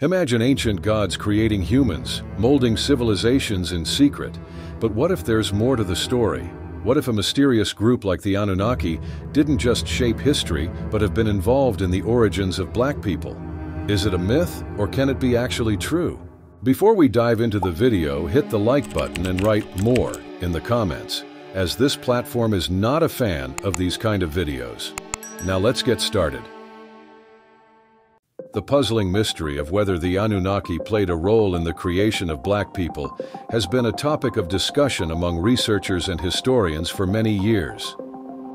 Imagine ancient gods creating humans, molding civilizations in secret. But what if there's more to the story? What if a mysterious group like the Anunnaki didn't just shape history, but have been involved in the origins of black people? Is it a myth, or can it be actually true? Before we dive into the video, hit the like button and write "more" in the comments, as this platform is not a fan of these kind of videos. Now let's get started. The puzzling mystery of whether the Anunnaki played a role in the creation of black people has been a topic of discussion among researchers and historians for many years.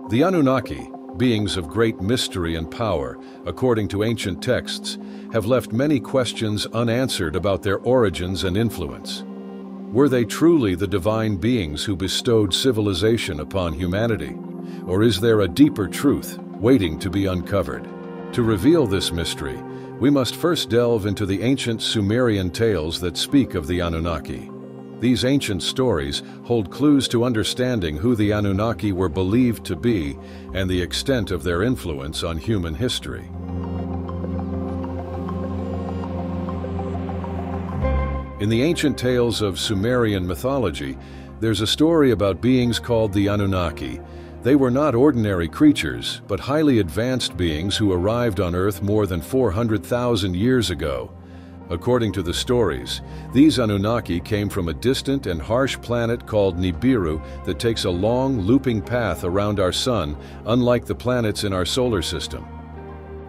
The Anunnaki, beings of great mystery and power, according to ancient texts, have left many questions unanswered about their origins and influence. Were they truly the divine beings who bestowed civilization upon humanity? Or is there a deeper truth waiting to be uncovered? To reveal this mystery, we must first delve into the ancient Sumerian tales that speak of the Anunnaki. These ancient stories hold clues to understanding who the Anunnaki were believed to be and the extent of their influence on human history. In the ancient tales of Sumerian mythology, there's a story about beings called the Anunnaki. They were not ordinary creatures, but highly advanced beings who arrived on Earth more than 400,000 years ago. According to the stories, these Anunnaki came from a distant and harsh planet called Nibiru that takes a long, looping path around our sun, unlike the planets in our solar system.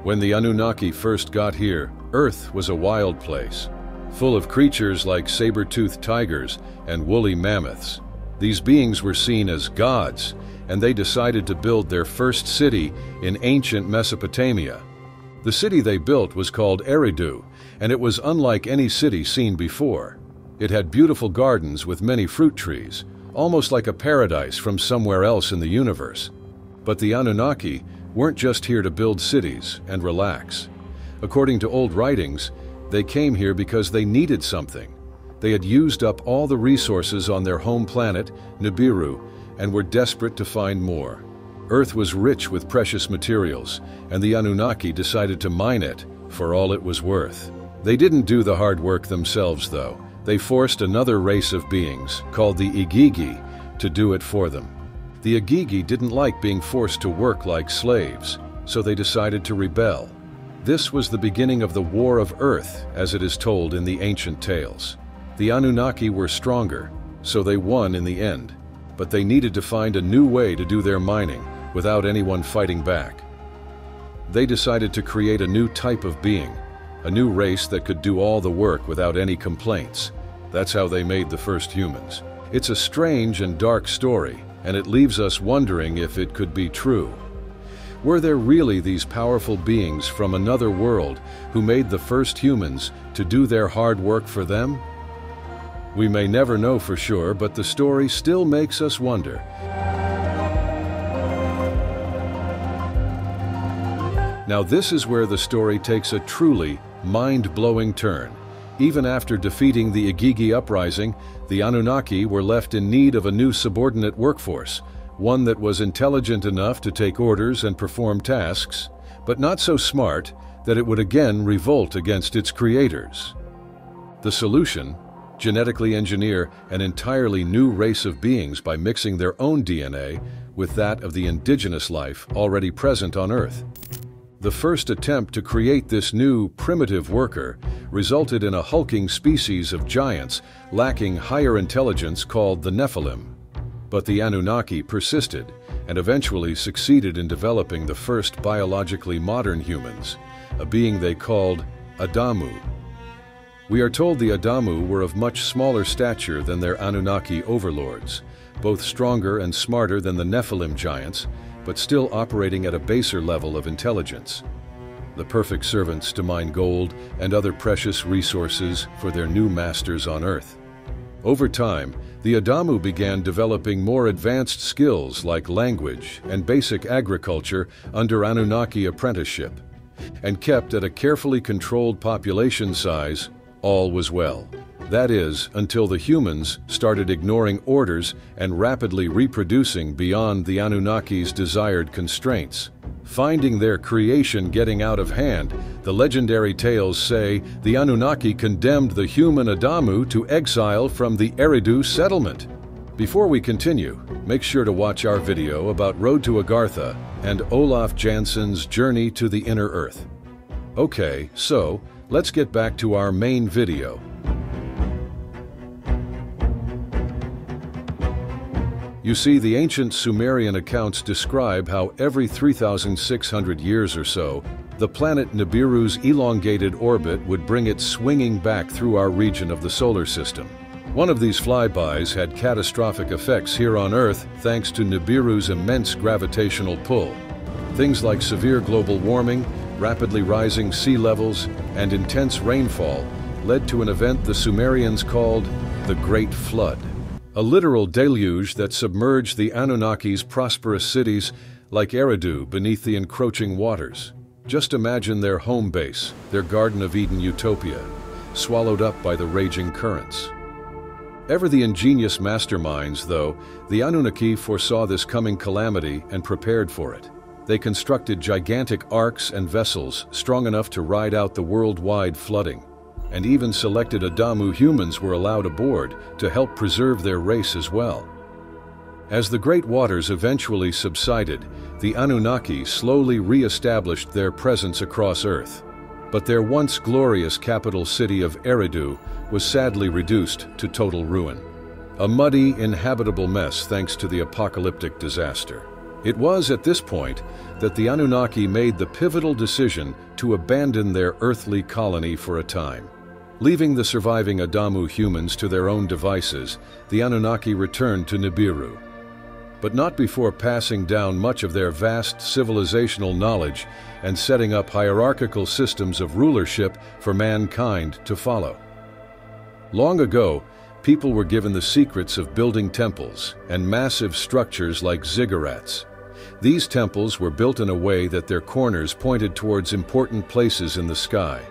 When the Anunnaki first got here, Earth was a wild place, full of creatures like saber-toothed tigers and woolly mammoths. These beings were seen as gods, and they decided to build their first city in ancient Mesopotamia. The city they built was called Eridu, and it was unlike any city seen before. It had beautiful gardens with many fruit trees, almost like a paradise from somewhere else in the universe. But the Anunnaki weren't just here to build cities and relax. According to old writings, they came here because they needed something. They had used up all the resources on their home planet, Nibiru, and were desperate to find more. Earth was rich with precious materials, and the Anunnaki decided to mine it for all it was worth. They didn't do the hard work themselves, though. They forced another race of beings, called the Igigi, to do it for them. The Igigi didn't like being forced to work like slaves, so they decided to rebel. This was the beginning of the War of Earth, as it is told in the ancient tales. The Anunnaki were stronger, so they won in the end. But they needed to find a new way to do their mining without anyone fighting back. They decided to create a new type of being, a new race that could do all the work without any complaints. That's how they made the first humans. It's a strange and dark story, and it leaves us wondering if it could be true. Were there really these powerful beings from another world who made the first humans to do their hard work for them? We may never know for sure, but the story still makes us wonder. Now this is where the story takes a truly mind-blowing turn. Even after defeating the Igigi uprising, the Anunnaki were left in need of a new subordinate workforce, one that was intelligent enough to take orders and perform tasks, but not so smart that it would again revolt against its creators. The solution? Genetically engineer an entirely new race of beings by mixing their own DNA with that of the indigenous life already present on Earth. The first attempt to create this new, primitive worker resulted in a hulking species of giants lacking higher intelligence called the Nephilim. But the Anunnaki persisted and eventually succeeded in developing the first biologically modern humans, a being they called Adamu. We are told the Adamu were of much smaller stature than their Anunnaki overlords, both stronger and smarter than the Nephilim giants, but still operating at a baser level of intelligence. The perfect servants to mine gold and other precious resources for their new masters on Earth. Over time, the Adamu began developing more advanced skills like language and basic agriculture under Anunnaki apprenticeship, and kept at a carefully controlled population size. All was well. That is, until the humans started ignoring orders and rapidly reproducing beyond the Anunnaki's desired constraints. Finding their creation getting out of hand, the legendary tales say the Anunnaki condemned the human Adamu to exile from the Eridu settlement. Before we continue, make sure to watch our video about Road to Agartha and Olaf Janssen's Journey to the Inner Earth. Okay, so let's get back to our main video. You see, the ancient Sumerian accounts describe how every 3,600 years or so, the planet Nibiru's elongated orbit would bring it swinging back through our region of the solar system. One of these flybys had catastrophic effects here on Earth thanks to Nibiru's immense gravitational pull. Things like severe global warming, rapidly rising sea levels, and intense rainfall led to an event the Sumerians called the Great Flood. A literal deluge that submerged the Anunnaki's prosperous cities like Eridu beneath the encroaching waters. Just imagine their home base, their Garden of Eden utopia, swallowed up by the raging currents. Ever the ingenious masterminds, though, the Anunnaki foresaw this coming calamity and prepared for it. They constructed gigantic arks and vessels strong enough to ride out the worldwide flooding, and even selected Adamu humans were allowed aboard to help preserve their race as well. As the great waters eventually subsided, the Anunnaki slowly re-established their presence across Earth. But their once glorious capital city of Eridu was sadly reduced to total ruin. A muddy, inhabitable mess thanks to the apocalyptic disaster. It was at this point that the Anunnaki made the pivotal decision to abandon their earthly colony for a time. Leaving the surviving Adamu humans to their own devices, the Anunnaki returned to Nibiru. But not before passing down much of their vast civilizational knowledge and setting up hierarchical systems of rulership for mankind to follow. Long ago, people were given the secrets of building temples and massive structures like ziggurats. These temples were built in a way that their corners pointed towards important places in the sky.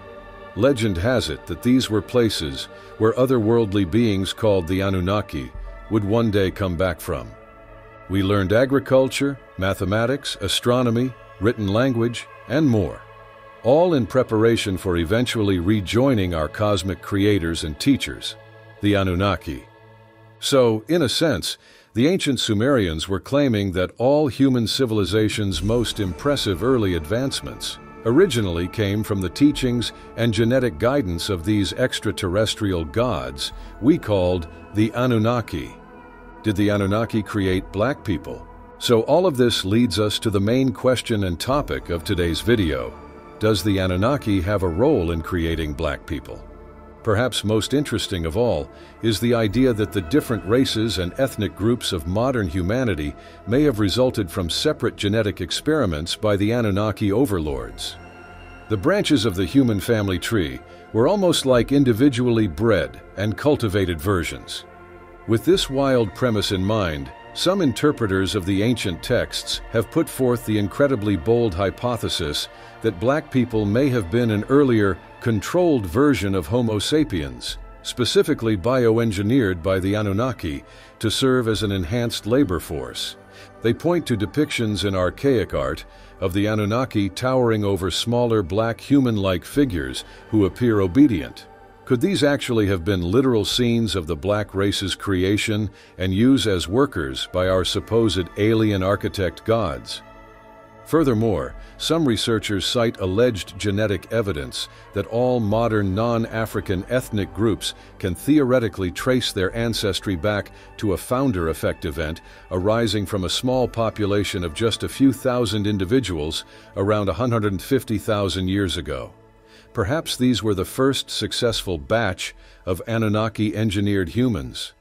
Legend has it that these were places where otherworldly beings called the Anunnaki would one day come back from. We learned agriculture, mathematics, astronomy, written language, and more, all in preparation for eventually rejoining our cosmic creators and teachers, the Anunnaki. So, in a sense, the ancient Sumerians were claiming that all human civilization's most impressive early advancements originally came from the teachings and genetic guidance of these extraterrestrial gods we called the Anunnaki. Did the Anunnaki create black people? So all of this leads us to the main question and topic of today's video. Does the Anunnaki have a role in creating black people? Perhaps most interesting of all is the idea that the different races and ethnic groups of modern humanity may have resulted from separate genetic experiments by the Anunnaki overlords. The branches of the human family tree were almost like individually bred and cultivated versions. With this wild premise in mind, some interpreters of the ancient texts have put forth the incredibly bold hypothesis that black people may have been an earlier, controlled version of Homo sapiens, specifically bioengineered by the Anunnaki to serve as an enhanced labor force. They point to depictions in archaic art of the Anunnaki towering over smaller black human-like figures who appear obedient. Could these actually have been literal scenes of the black race's creation and used as workers by our supposed alien architect gods? Furthermore, some researchers cite alleged genetic evidence that all modern non-African ethnic groups can theoretically trace their ancestry back to a founder effect event arising from a small population of just a few thousand individuals around 150,000 years ago. Perhaps these were the first successful batch of Anunnaki-engineered humans.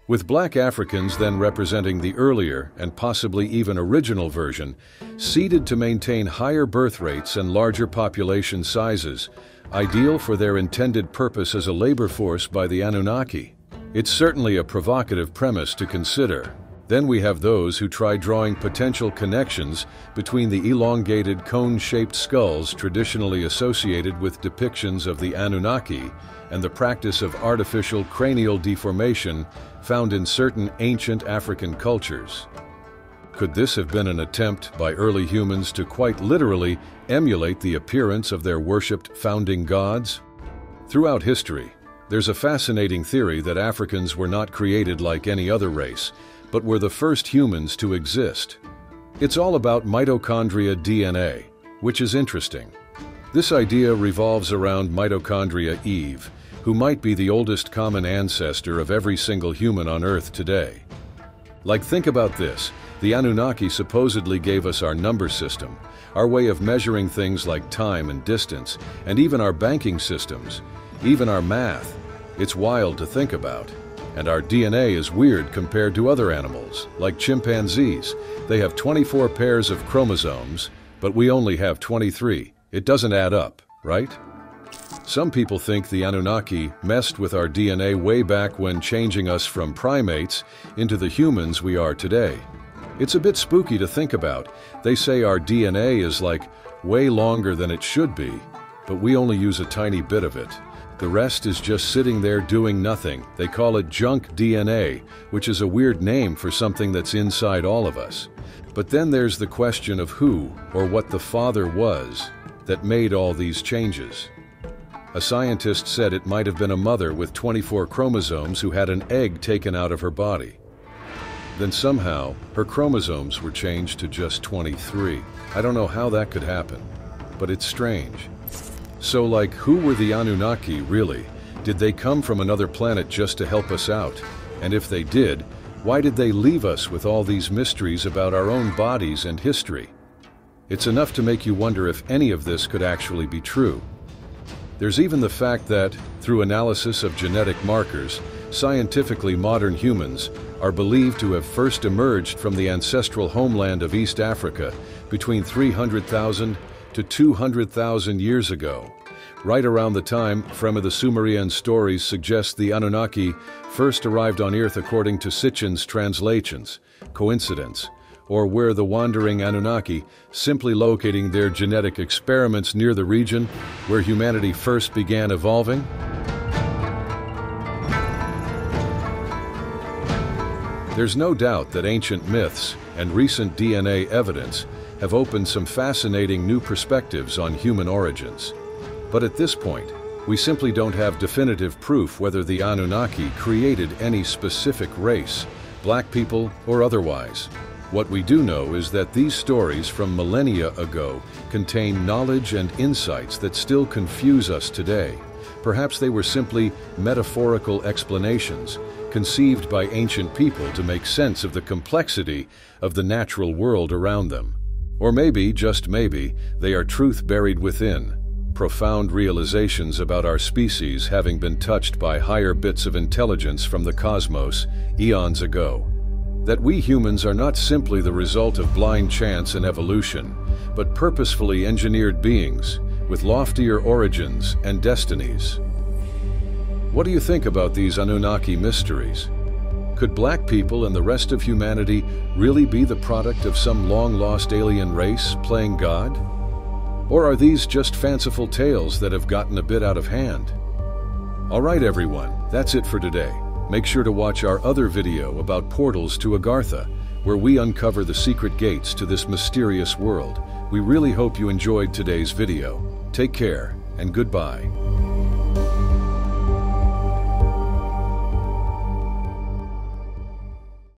With black Africans then representing the earlier and possibly even original version, seeded to maintain higher birth rates and larger population sizes, ideal for their intended purpose as a labor force by the Anunnaki. It's certainly a provocative premise to consider. Then we have those who try drawing potential connections between the elongated cone-shaped skulls traditionally associated with depictions of the Anunnaki and the practice of artificial cranial deformation found in certain ancient African cultures. Could this have been an attempt by early humans to quite literally emulate the appearance of their worshipped founding gods? Throughout history, there's a fascinating theory that Africans were not created like any other race, but were the first humans to exist. It's all about mitochondria DNA, which is interesting. This idea revolves around mitochondria Eve, who might be the oldest common ancestor of every single human on Earth today. Like, think about this. The Anunnaki supposedly gave us our number system, our way of measuring things like time and distance, and even our banking systems, even our math. It's wild to think about. And our DNA is weird compared to other animals, like chimpanzees. They have 24 pairs of chromosomes, but we only have 23. It doesn't add up, right? Some people think the Anunnaki messed with our DNA way back when, changing us from primates into the humans we are today. It's a bit spooky to think about. They say our DNA is like way longer than it should be, but we only use a tiny bit of it. The rest is just sitting there doing nothing. They call it junk DNA, which is a weird name for something that's inside all of us. But then there's the question of who or what the father was that made all these changes. A scientist said it might have been a mother with 24 chromosomes who had an egg taken out of her body. Then somehow, her chromosomes were changed to just 23. I don't know how that could happen, but it's strange. So, like, who were the Anunnaki, really? Did they come from another planet just to help us out? And if they did, why did they leave us with all these mysteries about our own bodies and history? It's enough to make you wonder if any of this could actually be true. There's even the fact that, through analysis of genetic markers, scientifically modern humans are believed to have first emerged from the ancestral homeland of East Africa between 300,000 to 200,000 years ago. Right around the time from the Sumerian stories suggest the Anunnaki first arrived on Earth according to Sitchin's translations. Coincidence? Or were the wandering Anunnaki simply locating their genetic experiments near the region where humanity first began evolving? There's no doubt that ancient myths and recent DNA evidence have opened some fascinating new perspectives on human origins. But at this point, we simply don't have definitive proof whether the Anunnaki created any specific race, black people or otherwise. What we do know is that these stories from millennia ago contain knowledge and insights that still confuse us today. Perhaps they were simply metaphorical explanations, conceived by ancient people to make sense of the complexity of the natural world around them. Or maybe, just maybe, they are truth buried within, profound realizations about our species having been touched by higher bits of intelligence from the cosmos eons ago. That we humans are not simply the result of blind chance and evolution, but purposefully engineered beings with loftier origins and destinies. What do you think about these Anunnaki mysteries? Could black people and the rest of humanity really be the product of some long-lost alien race playing God? Or are these just fanciful tales that have gotten a bit out of hand? All right, everyone, that's it for today. Make sure to watch our other video about portals to Agartha, where we uncover the secret gates to this mysterious world. We really hope you enjoyed today's video. Take care, and goodbye.